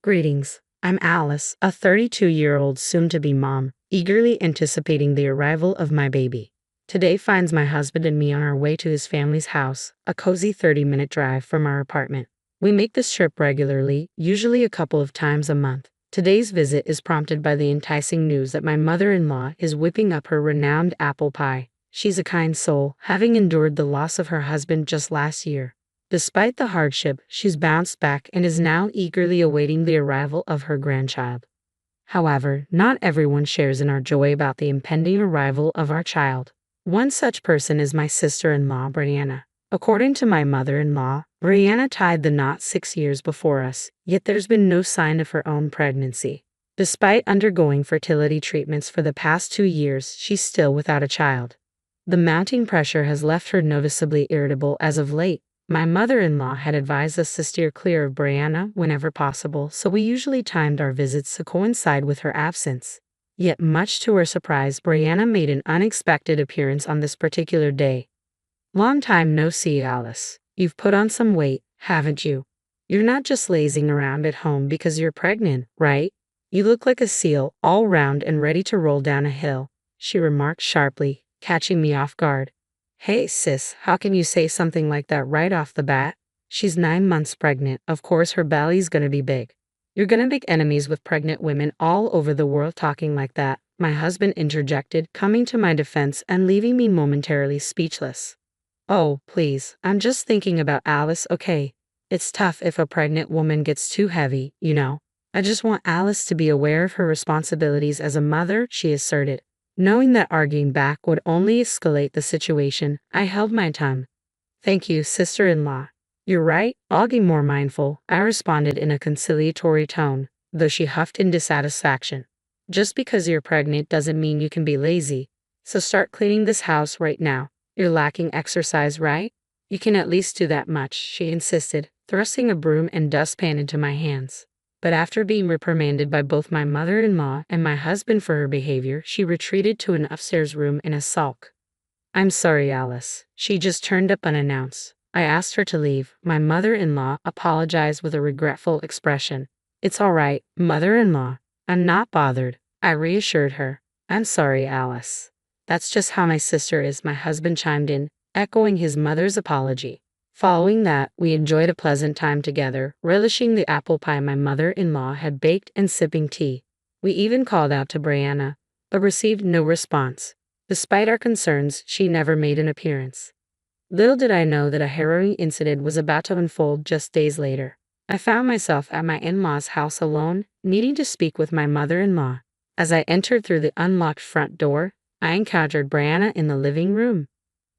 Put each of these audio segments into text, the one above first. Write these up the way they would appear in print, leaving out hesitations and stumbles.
Greetings. I'm Alice, a 32-year-old soon-to-be mom, eagerly anticipating the arrival of my baby. Today finds my husband and me on our way to his family's house, a cozy 30-minute drive from our apartment. We make this trip regularly, usually a couple of times a month. Today's visit is prompted by the enticing news that my mother-in-law is whipping up her renowned apple pie. She's a kind soul, having endured the loss of her husband just last year. Despite the hardship, she's bounced back and is now eagerly awaiting the arrival of her grandchild. However, not everyone shares in our joy about the impending arrival of our child. One such person is my sister-in-law, Brianna. According to my mother-in-law, Brianna tied the knot 6 years before us, yet there's been no sign of her own pregnancy. Despite undergoing fertility treatments for the past 2 years, she's still without a child. The mounting pressure has left her noticeably irritable as of late. My mother-in-law had advised us to steer clear of Brianna whenever possible, so we usually timed our visits to coincide with her absence. Yet much to her surprise, Brianna made an unexpected appearance on this particular day. "Long time no see, Alice. You've put on some weight, haven't you? You're not just lazing around at home because you're pregnant, right? You look like a seal, all round and ready to roll down a hill," she remarked sharply, catching me off guard. "Hey sis, how can you say something like that right off the bat? She's 9 months pregnant, of course her belly's gonna be big. You're gonna make enemies with pregnant women all over the world talking like that," my husband interjected, coming to my defense and leaving me momentarily speechless. "Oh, please, I'm just thinking about Alice, okay? It's tough if a pregnant woman gets too heavy, you know. I just want Alice to be aware of her responsibilities as a mother," she asserted. Knowing that arguing back would only escalate the situation, I held my tongue. "Thank you, sister-in-law. You're right, I'll be more mindful," I responded in a conciliatory tone, though she huffed in dissatisfaction. "Just because you're pregnant doesn't mean you can be lazy. So start cleaning this house right now. You're lacking exercise, right? You can at least do that much," she insisted, thrusting a broom and dustpan into my hands. But after being reprimanded by both my mother-in-law and my husband for her behavior, she retreated to an upstairs room in a sulk. "I'm sorry, Alice. She just turned up unannounced. I asked her to leave." My mother-in-law apologized with a regretful expression. "It's all right, mother-in-law. I'm not bothered," I reassured her. "I'm sorry, Alice. That's just how my sister is," my husband chimed in, echoing his mother's apology. Following that, we enjoyed a pleasant time together, relishing the apple pie my mother-in-law had baked and sipping tea. We even called out to Brianna, but received no response. Despite our concerns, she never made an appearance. Little did I know that a harrowing incident was about to unfold just days later. I found myself at my in-laws' house alone, needing to speak with my mother-in-law. As I entered through the unlocked front door, I encountered Brianna in the living room.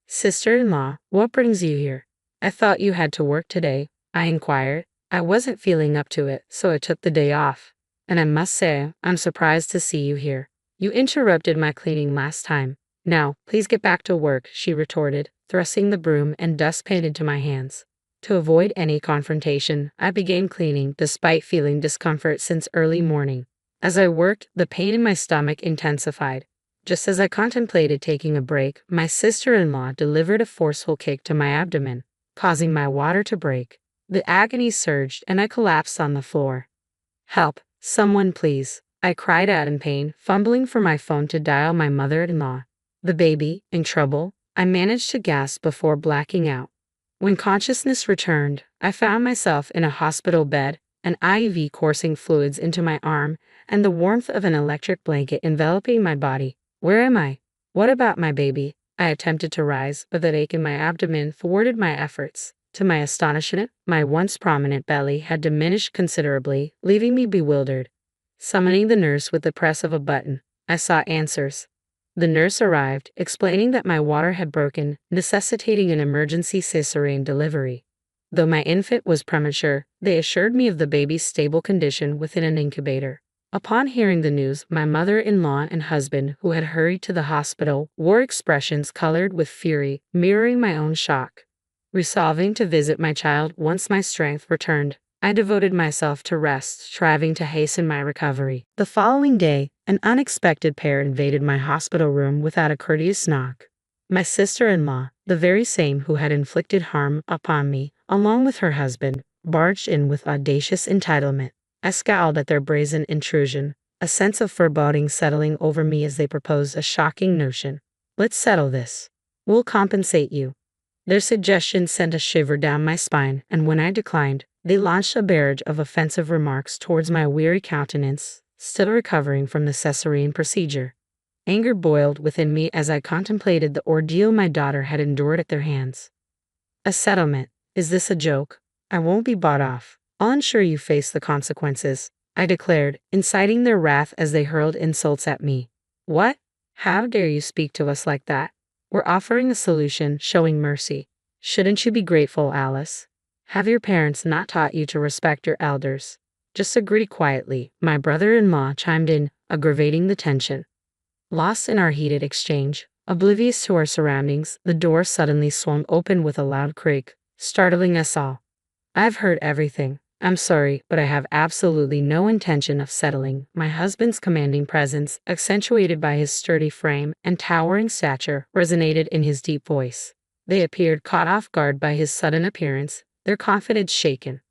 "Sister-in-law, what brings you here? I thought you had to work today," I inquired. "I wasn't feeling up to it, so I took the day off. And I must say, I'm surprised to see you here. You interrupted my cleaning last time. Now, please get back to work," she retorted, thrusting the broom and dustpan into my hands. To avoid any confrontation, I began cleaning despite feeling discomfort since early morning. As I worked, the pain in my stomach intensified. Just as I contemplated taking a break, my sister-in-law delivered a forceful kick to my abdomen, causing my water to break. The agony surged and I collapsed on the floor. "Help, someone please," I cried out in pain, fumbling for my phone to dial my mother-in-law. "The baby, in trouble?" I managed to gasp before blacking out. When consciousness returned, I found myself in a hospital bed, an IV coursing fluids into my arm, and the warmth of an electric blanket enveloping my body. "Where am I? What about my baby?" I attempted to rise, but the ache in my abdomen thwarted my efforts. To my astonishment, my once prominent belly had diminished considerably, leaving me bewildered. Summoning the nurse with the press of a button, I sought answers. The nurse arrived, explaining that my water had broken, necessitating an emergency cesarean delivery. Though my infant was premature, they assured me of the baby's stable condition within an incubator. Upon hearing the news, my mother-in-law and husband, who had hurried to the hospital, wore expressions colored with fury, mirroring my own shock. Resolving to visit my child once my strength returned, I devoted myself to rest, striving to hasten my recovery. The following day, an unexpected pair invaded my hospital room without a courteous knock. My sister-in-law, the very same who had inflicted harm upon me, along with her husband, barged in with audacious entitlement. I scowled at their brazen intrusion, a sense of foreboding settling over me as they proposed a shocking notion. Let's settle this. We'll compensate you. Their suggestion sent a shiver down my spine, and when I declined, they launched a barrage of offensive remarks towards my weary countenance, still recovering from the cesarean procedure. Anger boiled within me as I contemplated the ordeal my daughter had endured at their hands. A settlement? Is this a joke? I won't be bought off. I'll ensure you face the consequences, I declared, inciting their wrath as they hurled insults at me. What? How dare you speak to us like that? We're offering a solution, showing mercy. Shouldn't you be grateful, Alice? Have your parents not taught you to respect your elders? Just agree quietly, my brother-in-law chimed in, aggravating the tension. Lost in our heated exchange, oblivious to our surroundings, the door suddenly swung open with a loud creak, startling us all. I've heard everything. I'm sorry, but I have absolutely no intention of settling. My husband's commanding presence, accentuated by his sturdy frame and towering stature, resonated in his deep voice. They appeared caught off guard by his sudden appearance, their confidence shaken.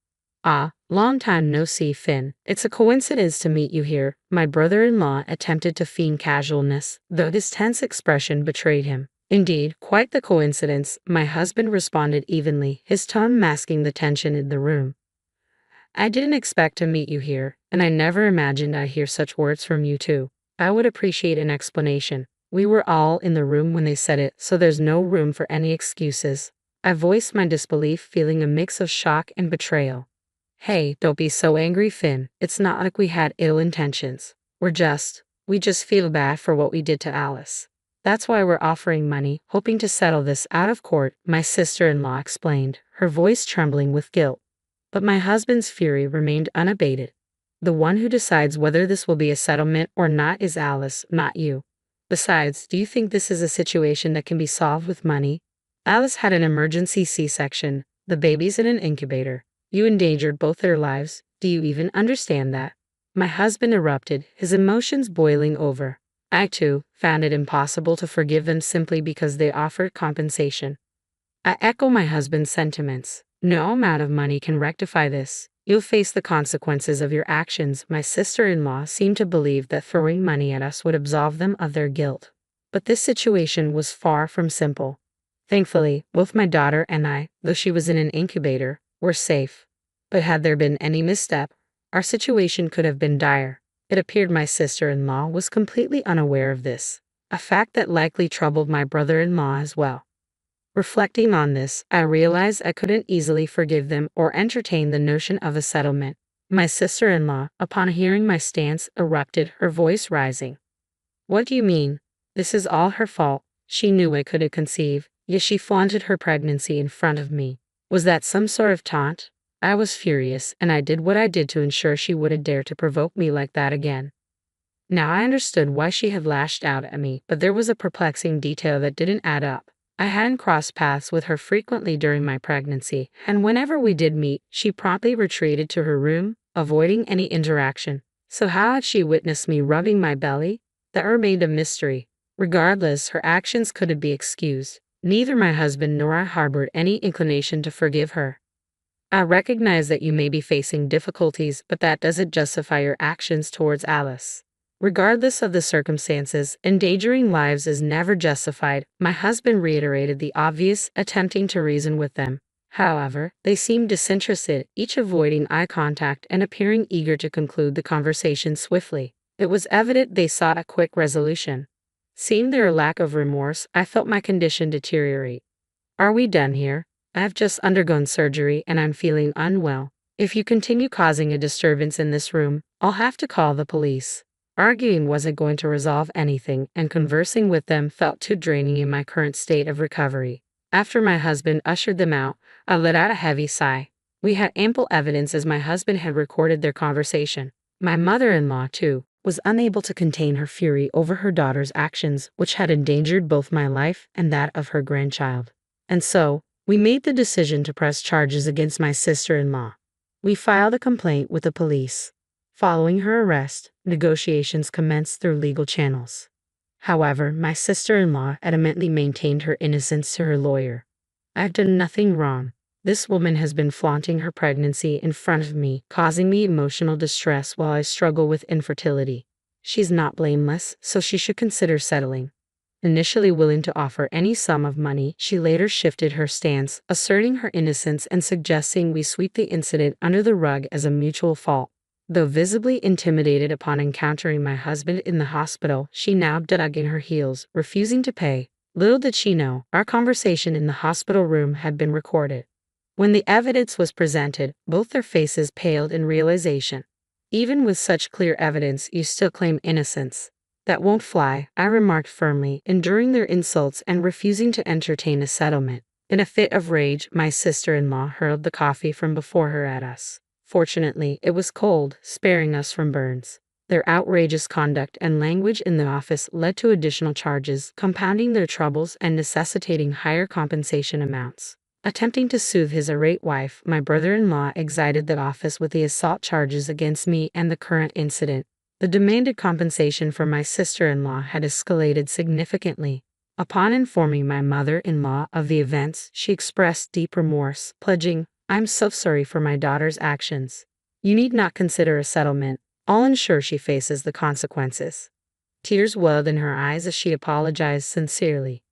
Ah, long time no see, Finn. It's a coincidence to meet you here. My brother-in-law attempted to feign casualness, though his tense expression betrayed him. Indeed, quite the coincidence, my husband responded evenly, his tone masking the tension in the room. I didn't expect to meet you here, and I never imagined I'd hear such words from you too. I would appreciate an explanation. We were all in the room when they said it, so there's no room for any excuses. I voiced my disbelief, feeling a mix of shock and betrayal. Hey, don't be so angry, Finn. It's not like we had ill intentions. We just feel bad for what we did to Alice. That's why we're offering money, hoping to settle this out of court, my sister-in-law explained, her voice trembling with guilt. But my husband's fury remained unabated. The one who decides whether this will be a settlement or not is Alice, not you. Besides, do you think this is a situation that can be solved with money? Alice had an emergency C-section, the baby's in an incubator. You endangered both their lives. Do you even understand that? My husband erupted, his emotions boiling over. I, too, found it impossible to forgive them simply because they offered compensation. I echo my husband's sentiments. No amount of money can rectify this. You'll face the consequences of your actions. My sister-in-law seemed to believe that throwing money at us would absolve them of their guilt. But this situation was far from simple. Thankfully, both my daughter and I, though she was in an incubator, were safe. But had there been any misstep, our situation could have been dire. It appeared my sister-in-law was completely unaware of this, a fact that likely troubled my brother-in-law as well. Reflecting on this, I realized I couldn't easily forgive them or entertain the notion of a settlement. My sister-in-law, upon hearing my stance, erupted, her voice rising. What do you mean? This is all her fault. She knew I couldn't conceive, yet she flaunted her pregnancy in front of me. Was that some sort of taunt? I was furious, and I did what I did to ensure she wouldn't dare to provoke me like that again. Now I understood why she had lashed out at me, but there was a perplexing detail that didn't add up. I hadn't crossed paths with her frequently during my pregnancy, and whenever we did meet, she promptly retreated to her room, avoiding any interaction. So how had she witnessed me rubbing my belly? That remained a mystery. Regardless, her actions couldn't be excused. Neither my husband nor I harbored any inclination to forgive her. I recognize that you may be facing difficulties, but that doesn't justify your actions towards Alice. Regardless of the circumstances, endangering lives is never justified. My husband reiterated the obvious, attempting to reason with them. However, they seemed disinterested, each avoiding eye contact and appearing eager to conclude the conversation swiftly. It was evident they sought a quick resolution. Seeing their lack of remorse, I felt my condition deteriorate. Are we done here? I've just undergone surgery and I'm feeling unwell. If you continue causing a disturbance in this room, I'll have to call the police. Arguing wasn't going to resolve anything, and conversing with them felt too draining in my current state of recovery. After my husband ushered them out, I let out a heavy sigh. We had ample evidence as my husband had recorded their conversation. My mother-in-law, too, was unable to contain her fury over her daughter's actions, which had endangered both my life and that of her grandchild. And so, we made the decision to press charges against my sister-in-law. We filed a complaint with the police. Following her arrest, negotiations commenced through legal channels. However, my sister-in-law adamantly maintained her innocence to her lawyer. I've done nothing wrong. This woman has been flaunting her pregnancy in front of me, causing me emotional distress while I struggle with infertility. She's not blameless, so she should consider settling. Initially willing to offer any sum of money, she later shifted her stance, asserting her innocence and suggesting we sweep the incident under the rug as a mutual fault. Though visibly intimidated upon encountering my husband in the hospital, she now dug in her heels, refusing to pay. Little did she know, our conversation in the hospital room had been recorded. When the evidence was presented, both their faces paled in realization. Even with such clear evidence, you still claim innocence. That won't fly, I remarked firmly, enduring their insults and refusing to entertain a settlement. In a fit of rage, my sister-in-law hurled the coffee from before her at us. Fortunately, it was cold, sparing us from burns. Their outrageous conduct and language in the office led to additional charges, compounding their troubles and necessitating higher compensation amounts. Attempting to soothe his irate wife, my brother-in-law exited the office with the assault charges against me and the current incident. The demanded compensation for my sister-in-law had escalated significantly. Upon informing my mother-in-law of the events, she expressed deep remorse, pledging, "I'm so sorry for my daughter's actions. You need not consider a settlement. I'll ensure she faces the consequences." Tears welled in her eyes as she apologized sincerely.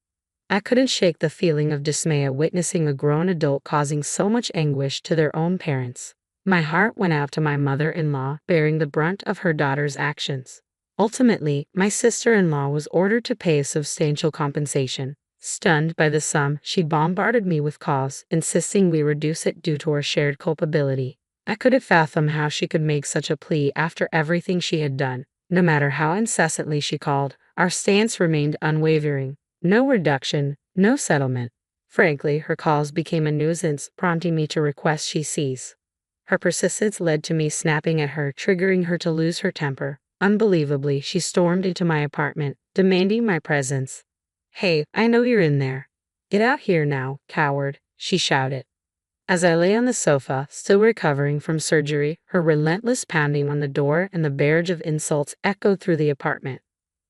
I couldn't shake the feeling of dismay at witnessing a grown adult causing so much anguish to their own parents. My heart went out to my mother-in-law, bearing the brunt of her daughter's actions. Ultimately, my sister-in-law was ordered to pay a substantial compensation. Stunned by the sum, she bombarded me with calls, insisting we reduce it due to our shared culpability. I couldn't fathom how she could make such a plea after everything she had done. No matter how incessantly she called, our stance remained unwavering. No reduction, no settlement. Frankly, her calls became a nuisance, prompting me to request she cease. Her persistence led to me snapping at her, triggering her to lose her temper. Unbelievably, she stormed into my apartment, demanding my presence. "Hey, I know you're in there. Get out here now, coward," she shouted. As I lay on the sofa, still recovering from surgery, her relentless pounding on the door and the barrage of insults echoed through the apartment.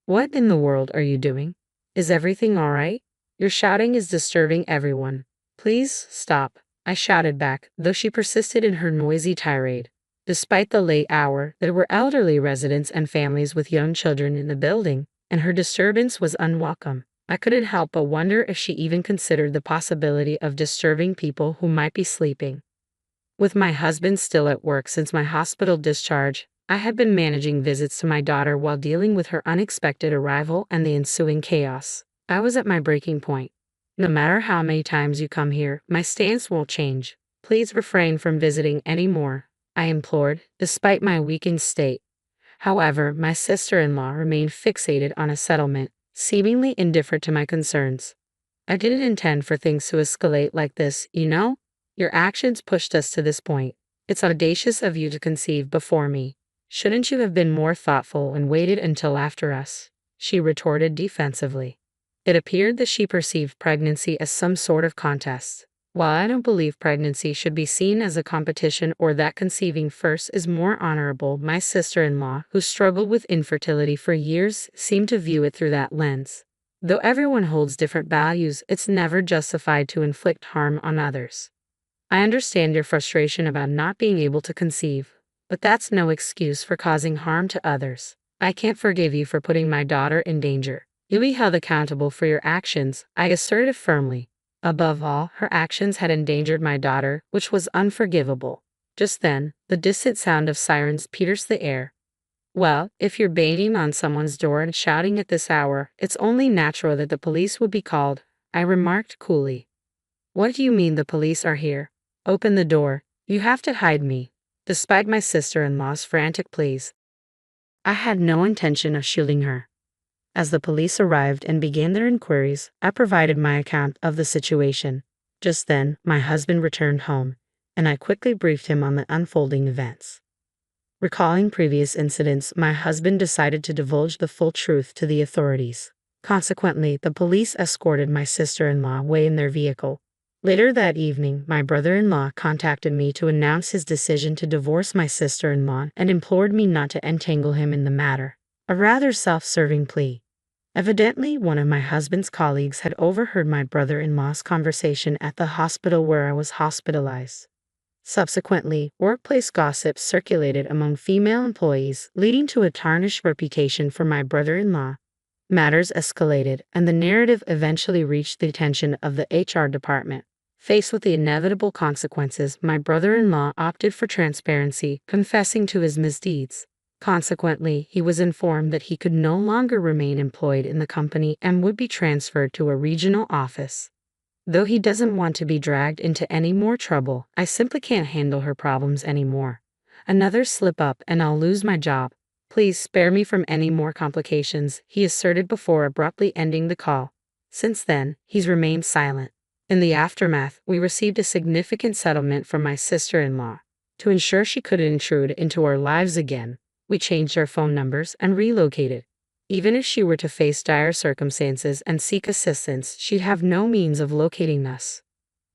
"What in the world are you doing? Is everything all right? Your shouting is disturbing everyone. Please stop," I shouted back, though she persisted in her noisy tirade. Despite the late hour, there were elderly residents and families with young children in the building, and her disturbance was unwelcome. I couldn't help but wonder if she even considered the possibility of disturbing people who might be sleeping. With my husband still at work since my hospital discharge, I had been managing visits to my daughter while dealing with her unexpected arrival and the ensuing chaos. I was at my breaking point. "No matter how many times you come here, my stance won't change. Please refrain from visiting any more," I implored, despite my weakened state. However, my sister-in-law remained fixated on a settlement, seemingly indifferent to my concerns. "I didn't intend for things to escalate like this, you know? Your actions pushed us to this point. It's audacious of you to conceive before me. Shouldn't you have been more thoughtful and waited until after us?" she retorted defensively. It appeared that she perceived pregnancy as some sort of contest. While I don't believe pregnancy should be seen as a competition or that conceiving first is more honorable, my sister-in-law, who struggled with infertility for years, seemed to view it through that lens. Though everyone holds different values, it's never justified to inflict harm on others. I understand your frustration about not being able to conceive, but that's no excuse for causing harm to others. I can't forgive you for putting my daughter in danger. You'll be held accountable for your actions, I asserted firmly. Above all, her actions had endangered my daughter, which was unforgivable. Just then, the distant sound of sirens pierced the air. "Well, if you're banging on someone's door and shouting at this hour, it's only natural that the police would be called," I remarked coolly. "What do you mean the police are here? Open the door. You have to hide me." Despite my sister-in-law's frantic pleas, I had no intention of shielding her. As the police arrived and began their inquiries, I provided my account of the situation. Just then, my husband returned home, and I quickly briefed him on the unfolding events. Recalling previous incidents, my husband decided to divulge the full truth to the authorities. Consequently, the police escorted my sister-in-law away in their vehicle. Later that evening, my brother-in-law contacted me to announce his decision to divorce my sister-in-law and implored me not to entangle him in the matter. A rather self-serving plea. Evidently, one of my husband's colleagues had overheard my brother-in-law's conversation at the hospital where I was hospitalized. Subsequently, workplace gossip circulated among female employees, leading to a tarnished reputation for my brother-in-law. Matters escalated, and the narrative eventually reached the attention of the HR department. Faced with the inevitable consequences, my brother-in-law opted for transparency, confessing to his misdeeds. Consequently, he was informed that he could no longer remain employed in the company and would be transferred to a regional office. Though he doesn't want to be dragged into any more trouble, I simply can't handle her problems anymore. Another slip up and I'll lose my job. Please spare me from any more complications, he asserted before abruptly ending the call. Since then, he's remained silent. In the aftermath, we received a significant settlement from my sister-in-law. To ensure she couldn't intrude into our lives again, we changed our phone numbers and relocated. Even if she were to face dire circumstances and seek assistance, she'd have no means of locating us.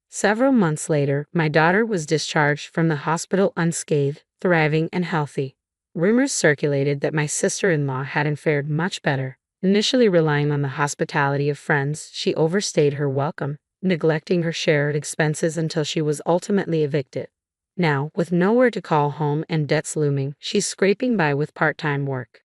Several months later, my daughter was discharged from the hospital unscathed, thriving, and healthy. Rumors circulated that my sister-in-law hadn't fared much better. Initially relying on the hospitality of friends, she overstayed her welcome, neglecting her shared expenses until she was ultimately evicted. Now, with nowhere to call home and debts looming, she's scraping by with part-time work.